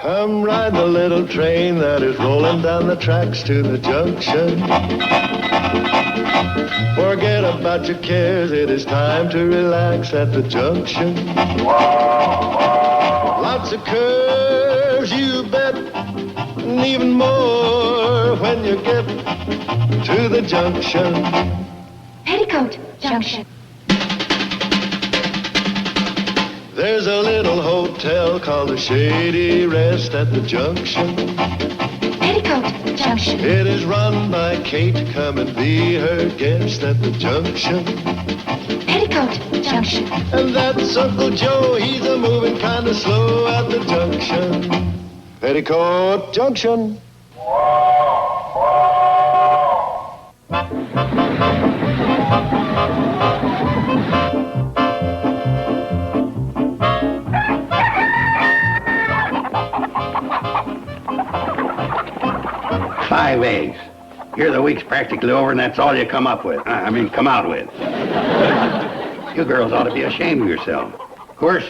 Come ride the little train that is rolling down the tracks to the junction. Forget about your cares, it is time to relax at the junction. Lots of curves, you bet, and even more when you get to the junction. Petticoat Junction. There's a little hotel called the Shady Rest at the junction. Petticoat Junction. It is run by Kate. Come and be her guest at the junction. Petticoat Junction. And that's Uncle Joe. He's a moving kind of slow at the junction. Petticoat Junction. Five eggs. Here the week's practically over, and that's all you come up with. Come out with. You girls ought to be ashamed of yourselves. Of course,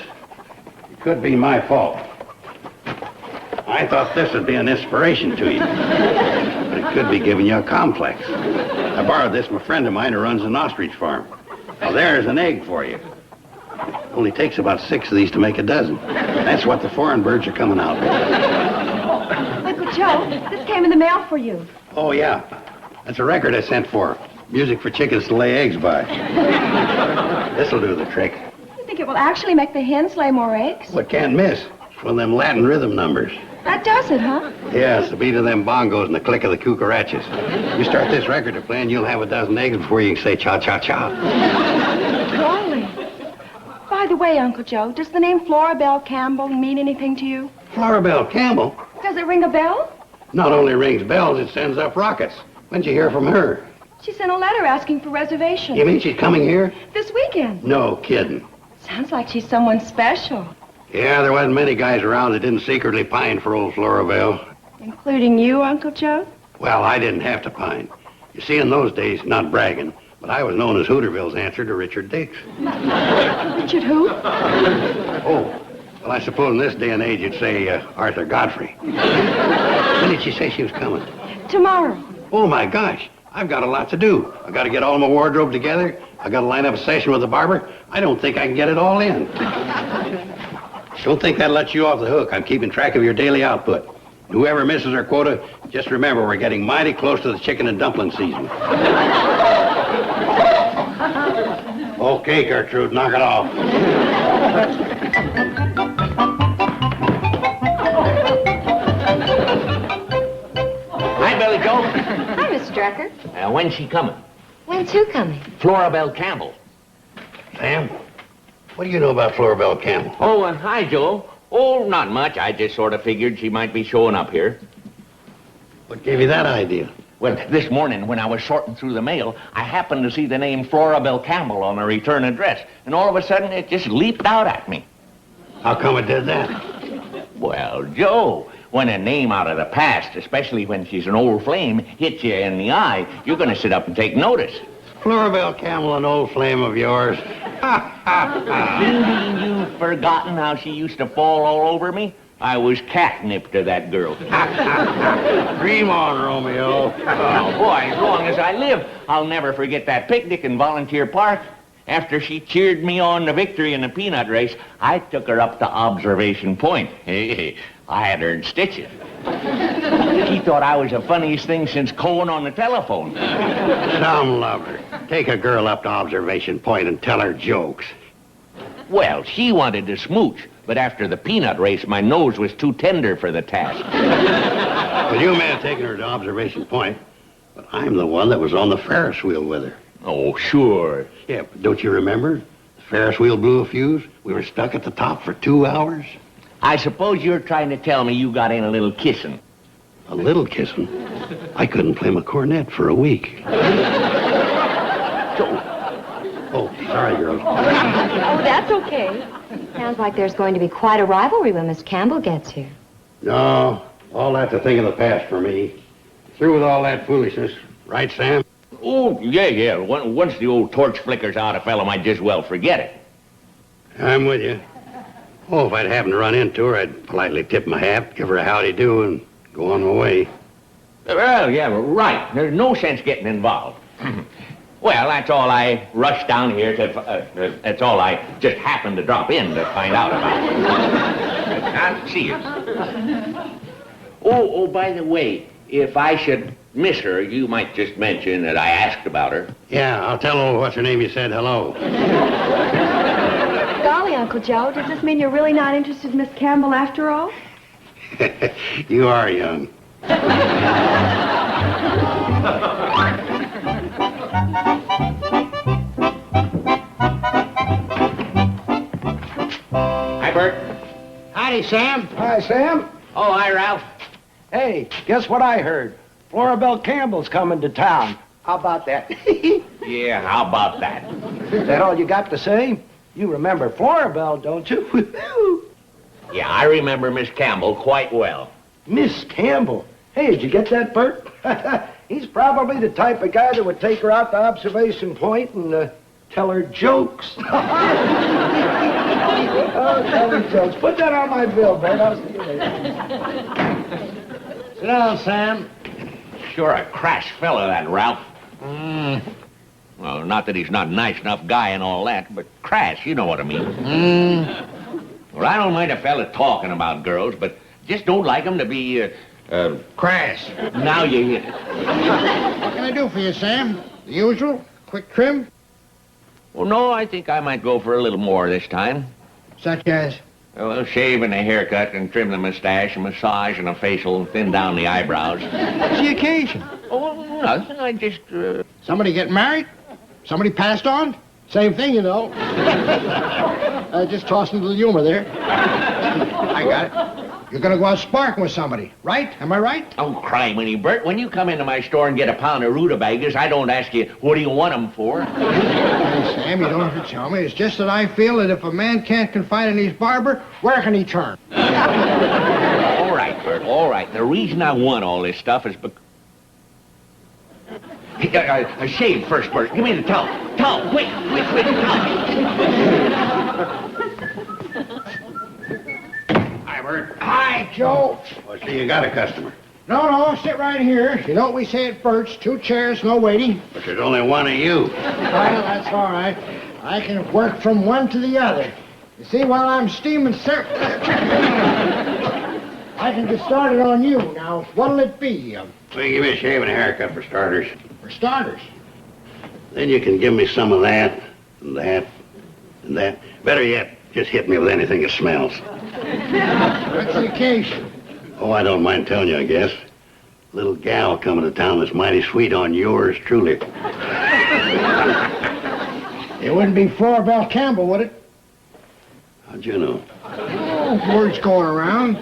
it could be my fault. I thought this would be an inspiration to you. But it could be giving you a complex. I borrowed this from a friend of mine who runs an ostrich farm. Well, there's an egg for you. It only takes about 6 of these to make a dozen. That's what the foreign birds are coming out with. Uncle Joe, this came in the mail for you. Oh, yeah. That's a record I sent for. Music for chickens to lay eggs by. This'll do the trick. You think it will actually make the hens lay more eggs? What can't miss? It's one of them Latin rhythm numbers. That does it, huh? Yeah, it's the beat of them bongos and the click of the cucarachas. You start this record to play and you'll have a dozen eggs before you can say cha-cha-cha. Charley. By the way, Uncle Joe, does the name Flora Belle Campbell mean anything to you? Flora Belle Campbell? Does it ring a bell? Not only rings bells, it sends up rockets. When'd you hear from her? She sent a letter asking for reservations. You mean she's coming here? This weekend. No kidding. Sounds like she's someone special. Yeah, there wasn't many guys around that didn't secretly pine for old Flora Belle. Including you, Uncle Joe? Well, I didn't have to pine. You see, in those days, not bragging, but I was known as Hooterville's answer to Richard Dix. Richard who? Oh, well, I suppose in this day and age you'd say Arthur Godfrey. When did she say she was coming? Tomorrow. Oh, my gosh. I've got a lot to do. I've got to get all my wardrobe together. I've got to line up a session with the barber. I don't think I can get it all in. Don't think that lets you off the hook. I'm keeping track of your daily output. Whoever misses her quota, just remember we're getting mighty close to the chicken and dumpling season. Okay, Gertrude, knock it off. Hi, Billie Jo. Hi, Mr. Drucker. When's she coming? When's who coming? Flora Belle Campbell. Sam, what do you know about Flora Belle Campbell? Oh, hi, Joe. Oh, not much. I just sort of figured she might be showing up here. What gave you that idea? Well, this morning when I was sorting through the mail, I happened to see the name Flora Belle Campbell on a return address, and all of a sudden it just leaped out at me. How come it did that? Well, Joe, when a name out of the past, especially when she's an old flame, hits you in the eye, you're going to sit up and take notice. Flora Belle Campbell, an old flame of yours. You mean you've forgotten how she used to fall all over me? I was catnip to that girl. Dream on, Romeo. Oh, boy, as long as I live, I'll never forget that picnic in Volunteer Park. After she cheered me on the victory in the peanut race, I took her up to Observation Point. Hey, I had her in stitches. She thought I was the funniest thing since Cohen on the telephone. Some lover. Take a girl up to Observation Point and tell her jokes. Well, she wanted to smooch, but after the peanut race, my nose was too tender for the task. Well, you may have taken her to Observation Point, but I'm the one that was on the Ferris wheel with her. Oh, sure. Yeah, but don't you remember? The Ferris wheel blew a fuse. We were stuck at the top for 2 hours. I suppose you're trying to tell me you got in a little kissing. A little kissing? I couldn't play my cornet for a week. Oh, sorry, girls. Oh, that's okay. Sounds like there's going to be quite a rivalry when Miss Campbell gets here. No, all that's a thing of the past for me. Through with all that foolishness. Right, Sam? Oh, yeah. Once the old torch flickers out, a fellow might just well forget it. I'm with you. Oh, if I'd happen to run into her, I'd politely tip my hat, give her a howdy-do, and go on my way. Well, yeah, right. There's no sense getting involved. Well, that's all I rushed down here to... that's all I just happened to drop in to find out about. I'll see you. Oh, by the way, if I should miss her, you might just mention that I asked about her. Yeah, I'll tell old what's-her-name you said hello. Golly, Uncle Joe, does this mean you're really not interested in Miss Campbell after all? You are young. Hi, Bert. Howdy, Sam. Hi, Sam. Oh, hi, Ralph. Hey, guess what I heard? Flora Belle Campbell's coming to town. How about that? Yeah, how about that? Is that all you got to say? You remember Flora Belle, don't you? Yeah, I remember Miss Campbell quite well. Miss Campbell. Hey, did you get that, Bert? He's probably the type of guy that would take her out to Observation Point and tell her jokes. Oh, tell her jokes. Put that on my bill, Bert. I'll see you later. Sit down, Sam. Sure a crash fella, that Ralph. Well, not that he's not a nice enough guy and all that, but crash, you know what I mean. Well, I don't mind a fella talking about girls, but just don't like them to be, Crash. now you hit it. What can I do for you, Sam? The usual? Quick trim? Well, no, I think I might go for a little more this time. Such as? Well, shave and a haircut and trim the mustache, a massage and a facial and thin down the eyebrows. What's the occasion? Oh, nothing. I just, Somebody getting married? Somebody passed on? Same thing, you know. Just tossing a little humor there. I got it. You're gonna go out sparking with somebody, right? Am I right? Oh, criminy, Bert. When you come into my store and get a pound of rutabagas, I don't ask you, what do you want them for? Hey, Sam, you don't have to tell me. It's just that I feel that if a man can't confide in his barber, where can he turn? All right, Bert, all right. The reason I want all this stuff is because... shave first, Bert. Give me the towel. Towel, quick, towel. Hi, Bert. Hi, Joe. Well, see, you got a customer. No, sit right here. You know what we say at Bert's, 2 chairs, no waiting. But there's only one of you. Well, that's all right. I can work from one to the other. You see, while I'm steaming, sir, I can get started on you. Now, what'll it be? Well, you give me a shave and a haircut for starters. For starters. Then you can give me some of that, and that, and that. Better yet, just hit me with anything that smells. What's the occasion? Oh, I don't mind telling you, I guess. Little gal coming to town that's mighty sweet on yours truly. It wouldn't be Flora Belle Campbell, would it? How'd you know? Oh, word's going around.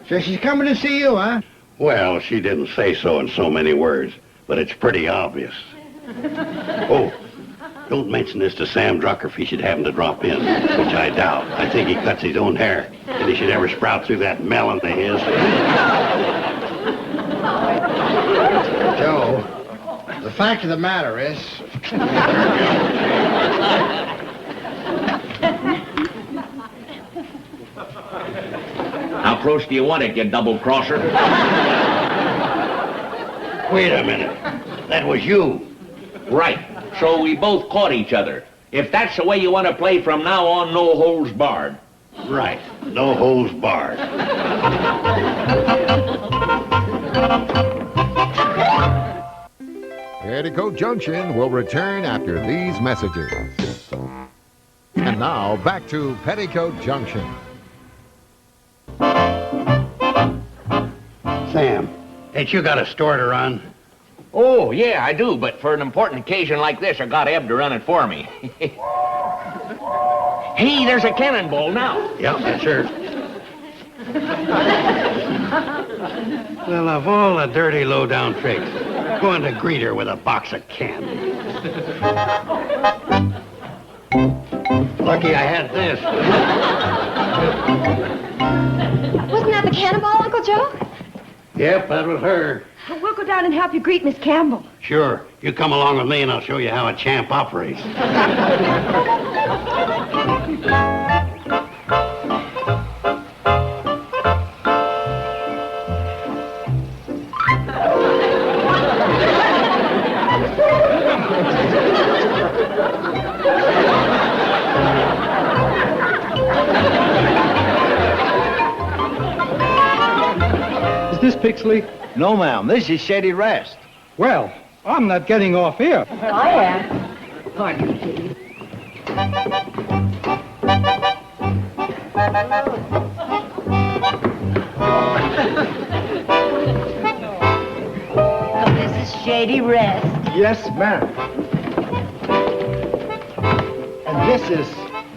So she's coming to see you, huh? Well, she didn't say so in so many words, but it's pretty obvious. Oh, don't mention this to Sam Drucker if he should happen to drop in, which I doubt. I think he cuts his own hair, and he should ever sprout through that melon of his. Joe, the fact of the matter is... How close do you want it, you double-crosser? Wait a minute. That was you. Right. So we both caught each other. If that's the way you want to play from now on, no holds barred. Right. No holds barred. Petticoat Junction will return after these messages. And now, back to Petticoat Junction. Sam, ain't you got a store to run? Oh, yeah, I do, but for an important occasion like this, I got Eb to run it for me. Hey, there's a cannonball now. Yeah, that's her. Well, of all the dirty, low-down tricks, going to greet her with a box of candy. Lucky I had this. Wasn't that the cannonball, Uncle Joe? Yep, that was her. Well, we'll go down and help you greet Miss Campbell. Sure. You come along with me and I'll show you how a champ operates. this, Pixley? No, ma'am. This is Shady Rest. Well, I'm not getting off here. I am. Pardon me, please. Oh, this is Shady Rest. Yes, ma'am. And this is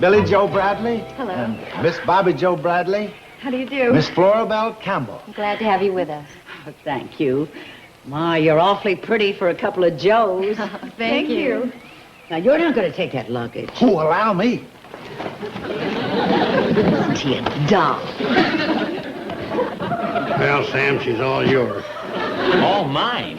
Billie Jo Bradley. Hello. And Miss Bobbie Jo Bradley. How do you do? Miss Florabelle Campbell. I'm glad to have you with us. Oh, thank you. My, you're awfully pretty for a couple of Joes. Thank you. Now, you're not going to take that luggage. Oh, allow me. Isn't he a doll? Well, Sam, she's all yours. All mine.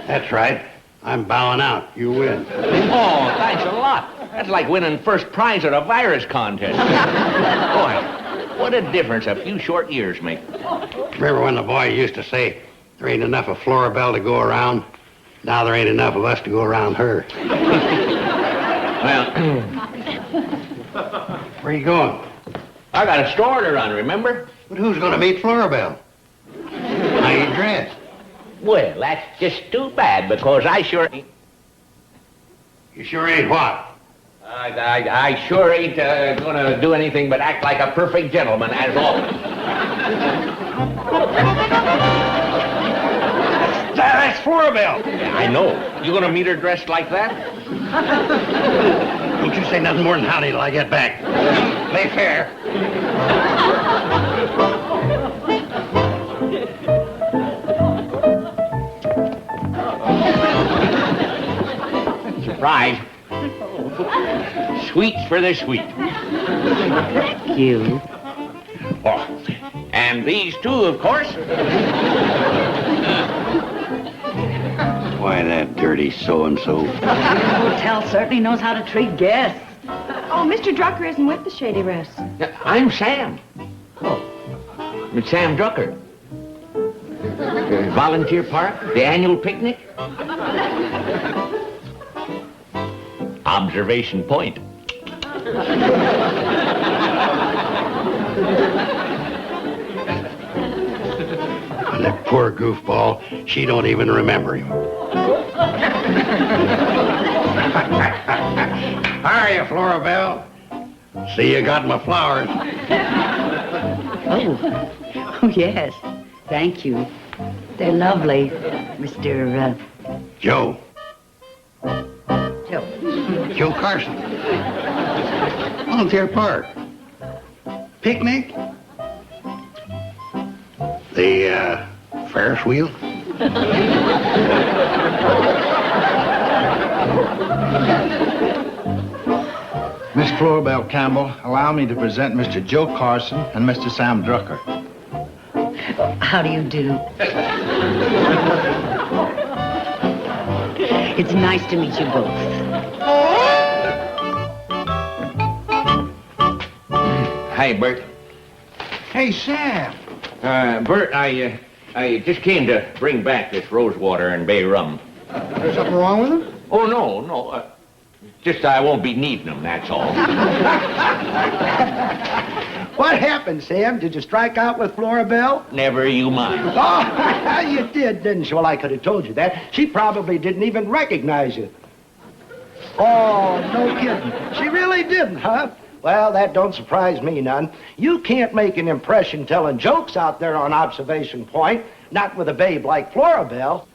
That's right. I'm bowing out. You win. Oh, thanks a lot. That's like winning first prize at a virus contest. Boy, what a difference a few short years make. Remember when the boy used to say, there ain't enough of Florabelle to go around? Now there ain't enough of us to go around her. Well, Where you going? I got a store to run, remember? But who's going to meet Florabelle? How you dressed? Well, that's just too bad, because I sure ain't... You sure ain't what? I sure ain't gonna do anything but act like a perfect gentleman, as always. That's Florabelle. Yeah, I know. You gonna meet her dressed like that? Don't you say nothing more than howdy till I get back. Play fair. Surprise. Sweets for the sweet. Thank you. Oh, and these two, of course. Why, that dirty so-and-so. The hotel certainly knows how to treat guests. Oh, Mr. Drucker isn't with the Shady Rest. I'm Sam. Oh, it's Sam Drucker. Volunteer Park, the annual picnic. Observation Point. And that poor goofball, she don't even remember him. How are you, Florabelle? See, you got my flowers. Oh, yes. Thank you. They're lovely, Mr. Joe. Joe. Joe Carson. Volunteer Park. Picnic. The, Ferris wheel. Miss Florabelle Campbell, allow me to present Mr. Joe Carson and Mr. Sam Drucker. How do you do? It's nice to meet you both. Hi, Bert. Hey, Sam. Bert, I just came to bring back this rose water and bay rum. There's something wrong with him? Oh, no. Just I won't be needing them, that's all. What happened, Sam? Did you strike out with Florabelle? Never you mind. Oh, you did, didn't you? Well, I could have told you that. She probably didn't even recognize you. Oh, no kidding. She really didn't, huh? Well, that don't surprise me none. You can't make an impression telling jokes out there on Observation Point, not with a babe like Florabelle.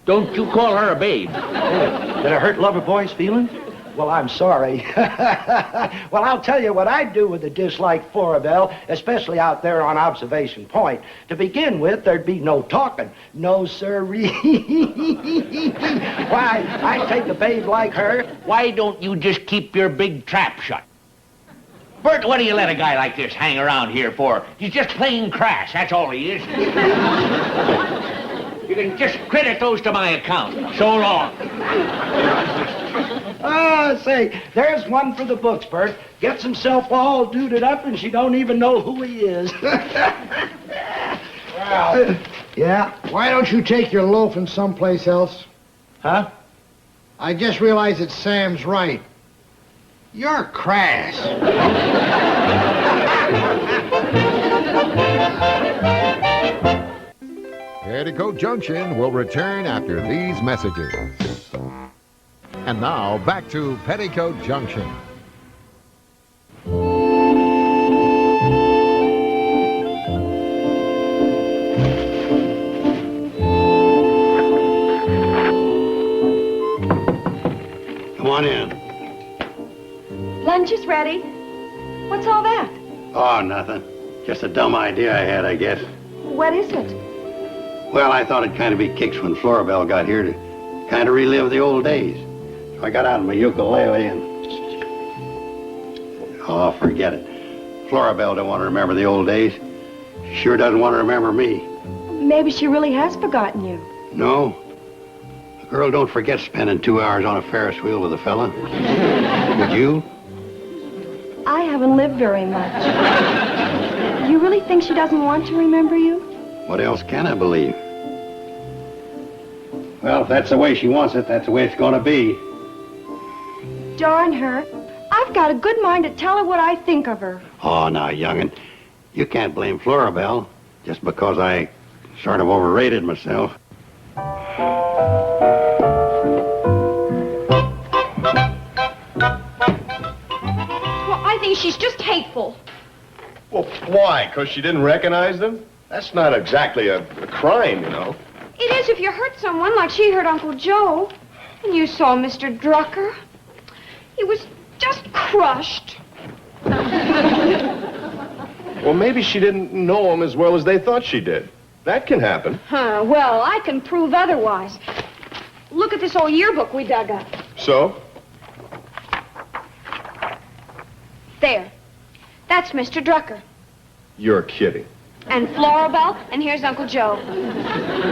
Don't you call her a babe. Did I hurt Loverboy's feelings? Well, I'm sorry. Well, I'll tell you what I'd do with a dish like Florabelle, especially out there on Observation Point. To begin with, there'd be no talking. No, sirree. Why, I'd take a babe like her. Why don't you just keep your big trap shut? Bert, what do you let a guy like this hang around here for? He's just plain crass, that's all he is. You can just credit those to my account. So long. Oh, say, there's one for the books, Bert. Gets himself all duded up and she don't even know who he is. Well, Yeah? why don't you take your loafing someplace else? Huh? I just realized that Sam's right. You're crass. Petticoat Junction will return after these messages. And now, back to Petticoat Junction. Come on in. Lunch is ready. What's all that? Oh, nothing. Just a dumb idea I had, I guess. What is it? Well, I thought it'd kind of be kicks when Florabelle got here to kind of relive the old days. So I got out my ukulele and... Oh, forget it. Florabelle don't want to remember the old days. She sure doesn't want to remember me. Maybe she really has forgotten you. No. A girl don't forget spending 2 hours on a Ferris wheel with a fella. Would you? I haven't lived very much. You really think she doesn't want to remember you? What else can I believe? Well, if that's the way she wants it, that's the way it's going to be. Darn her. I've got a good mind to tell her what I think of her. Oh, now, young'un, you can't blame Florabelle just because I sort of overrated myself. I think she's just hateful. Well, why? Because she didn't recognize them? That's not exactly a crime, you know. It is if you hurt someone like she hurt Uncle Joe. And you saw Mr. Drucker. He was just crushed. Well, maybe she didn't know him as well as they thought she did. That can happen. Well, I can prove otherwise. Look at this old yearbook we dug up. So? There. That's Mr. Drucker. You're kidding. And Florabelle, and here's Uncle Joe.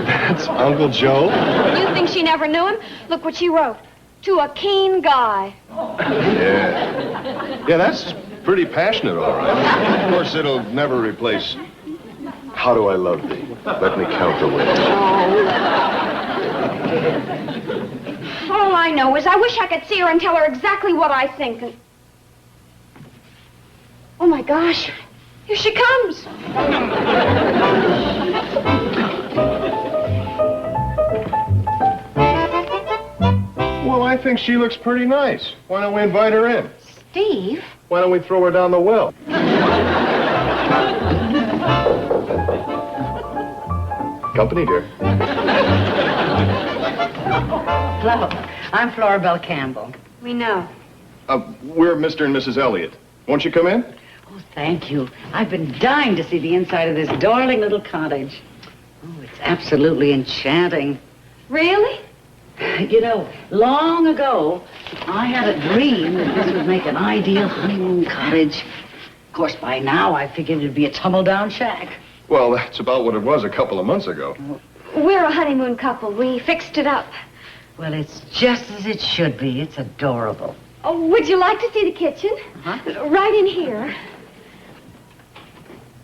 That's Uncle Joe? You think she never knew him? Look what she wrote. To a keen guy. Yeah. Yeah, that's pretty passionate, all right. Of course, it'll never replace How Do I Love Thee? Let me count the ways. All I know is I wish I could see her and tell her exactly what I think. Oh, my gosh. Here she comes. Well, I think she looks pretty nice. Why don't we invite her in? Steve? Why don't we throw her down the well? Company, dear. Hello. I'm Florabelle Campbell. We know. We're Mr. and Mrs. Elliott. Won't you come in? Oh, thank you. I've been dying to see the inside of this darling little cottage. Oh, it's absolutely enchanting. Really? You know, long ago, I had a dream that this would make an ideal honeymoon cottage. Of course, by now, I figured it'd be a tumble-down shack. Well, that's about what it was a couple of months ago. We're a honeymoon couple. We fixed it up. Well, it's just as it should be. It's adorable. Oh, would you like to see the kitchen? Uh-huh. Right in here.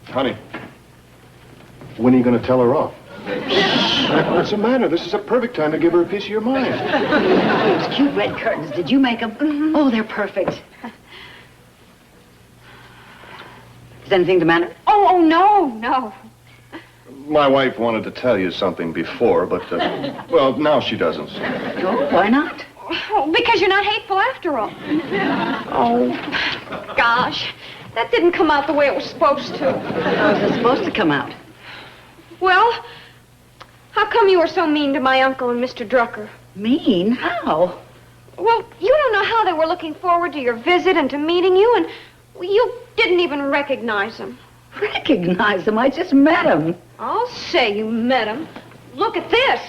Honey, when are you going to tell her off? What's the matter? This is a perfect time to give her a piece of your mind. Those cute red curtains, did you make them? Mm-hmm. Oh, they're perfect. Is anything the matter? Oh, no. My wife wanted to tell you something before, but, well, now she doesn't. Oh, why not? Oh, because you're not hateful after all. Oh, gosh. That didn't come out the way it was supposed to. How was it supposed to come out? Well, how come you were so mean to my uncle and Mr. Drucker? Mean? How? Well, you don't know how they were looking forward to your visit and to meeting you, and you didn't even recognize them. Recognize them? I just met them. I'll say you met them. Look at this.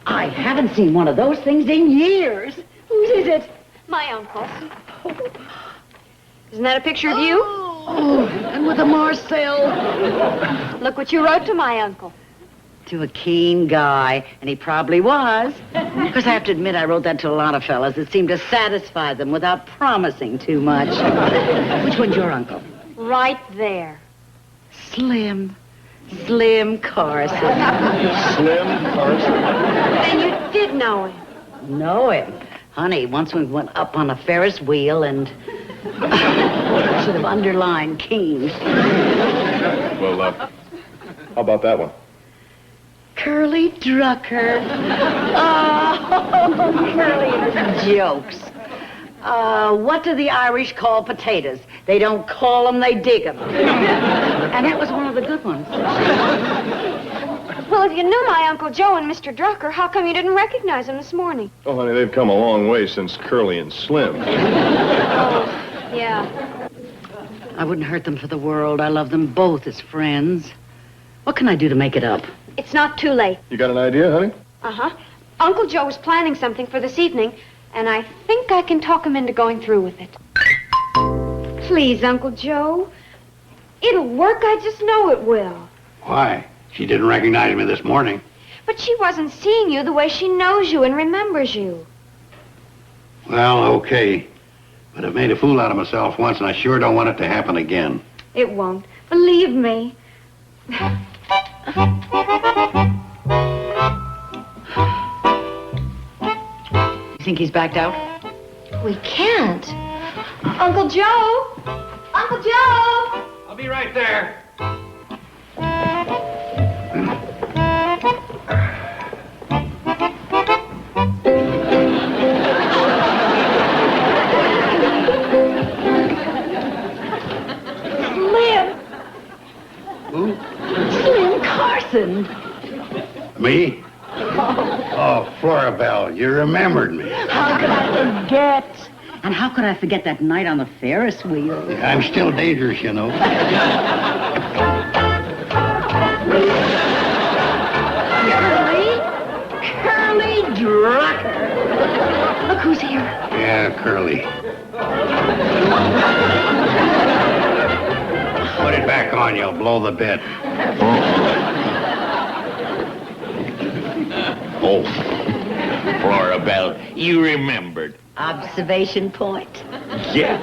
I haven't seen one of those things in years. Whose is it? My uncle's. Isn't that a picture of you? Oh, and with a Marcel. Look what you wrote to my uncle. To a keen guy, and he probably was. Because I have to admit, I wrote that to a lot of fellas. It seemed to satisfy them without promising too much. Which one's your uncle? Right there. Slim Carson. Slim Carson? Then you did know him. Know him? Honey, once we went up on a Ferris wheel and... I should have underlined keen. Well, how about that one? Curly Drucker. Oh, Curly and his jokes. What do the Irish call potatoes? They don't call them, they dig them. And that was one of the good ones. Well, if you knew my Uncle Joe and Mr. Drucker, how come you didn't recognize him this morning? Oh, honey, they've come a long way since Curly and Slim. Oh, yeah. I wouldn't hurt them for the world. I love them both as friends. What can I do to make it up? It's not too late. You got an idea, honey? Uh-huh. Uncle Joe is planning something for this evening, and I think I can talk him into going through with it. Please, Uncle Joe. It'll work. I just know it will. Why? She didn't recognize me this morning. But she wasn't seeing you the way she knows you and remembers you. Well, okay. But I've made a fool out of myself once, and I sure don't want it to happen again. It won't. Believe me. You think he's backed out? We can't. Uncle Joe! Uncle Joe! I'll be right there. Slim! Who? Slim Carson! Me? Oh, Florabelle, you remembered me. How could I forget? And how could I forget that night on the Ferris wheel? I'm still dangerous, you know. Curly Drucker. Look who's here. Yeah, Curly. Put it back on, you'll blow the bed. Oh, Florabelle, you remembered. Observation point. Yeah.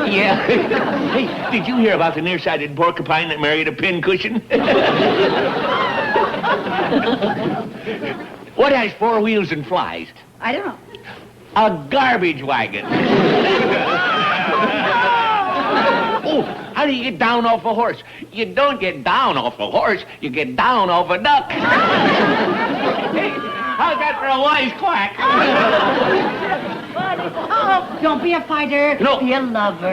Hey, did you hear about the nearsighted porcupine that married a pincushion? What has four wheels and flies? I don't know. A garbage wagon. Oh, how do you get down off a horse? You don't get down off a horse, you get down off a duck. Hey, how's that for a wise quack? Oh, don't be a fighter. No. Be a lover.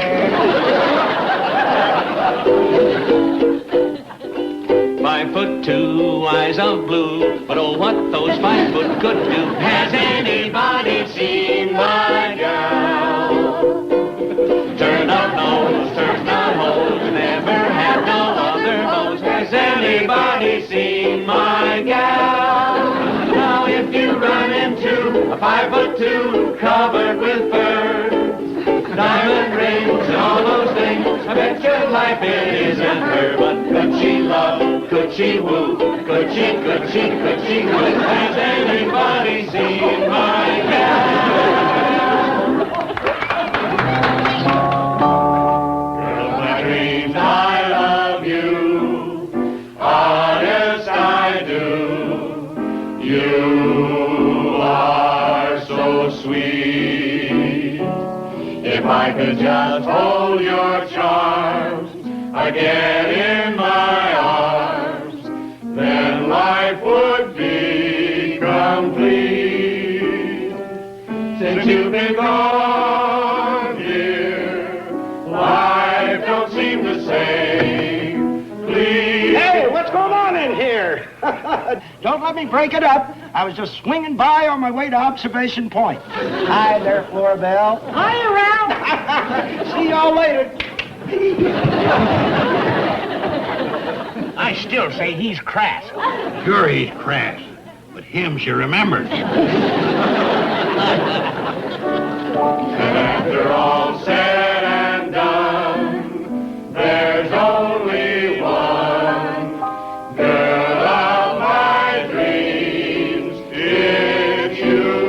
5'2", eyes of blue. But oh, what those 5 foot could do. Has anybody seen my gal? Turn up nose, turns down hose, never had no other hose. Has anybody seen my gal? Now if you run into a 5'2", covered with fur, diamond rings and all those things, I bet your life it isn't her. But could she love, could she woo, could she woo? Has anybody seen my gal? Girl, my dreams, I love you, honest I do. You are so sweet. If I could just hold your charms again in my arms, then life would be complete. Since you've been gone, dear, life don't seem the same. Please. Hey, what's going on in here? Don't let me break it up. I was just swinging by on my way to Observation Point. Hi there, Florabelle. Hi, around. See y'all later. I still say he's crass. Sure, he's crass. But him she remembered. After all said and done, there's only one girl of my dreams. It's you.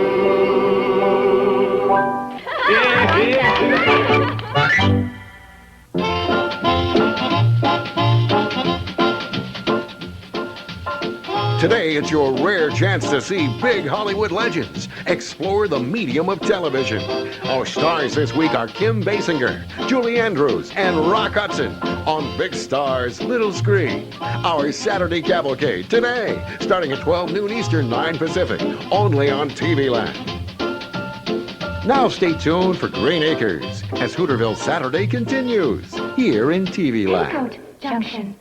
Today, it's your rare chance to see big Hollywood legends explore the medium of television. Our stars this week are Kim Basinger, Julie Andrews, and Rock Hudson on Big Stars, Little Screen. Our Saturday Cavalcade today, starting at 12 noon Eastern, 9 Pacific, only on TV Land. Now stay tuned for Green Acres as Hooterville Saturday continues here in TV Land. Petticoat Junction.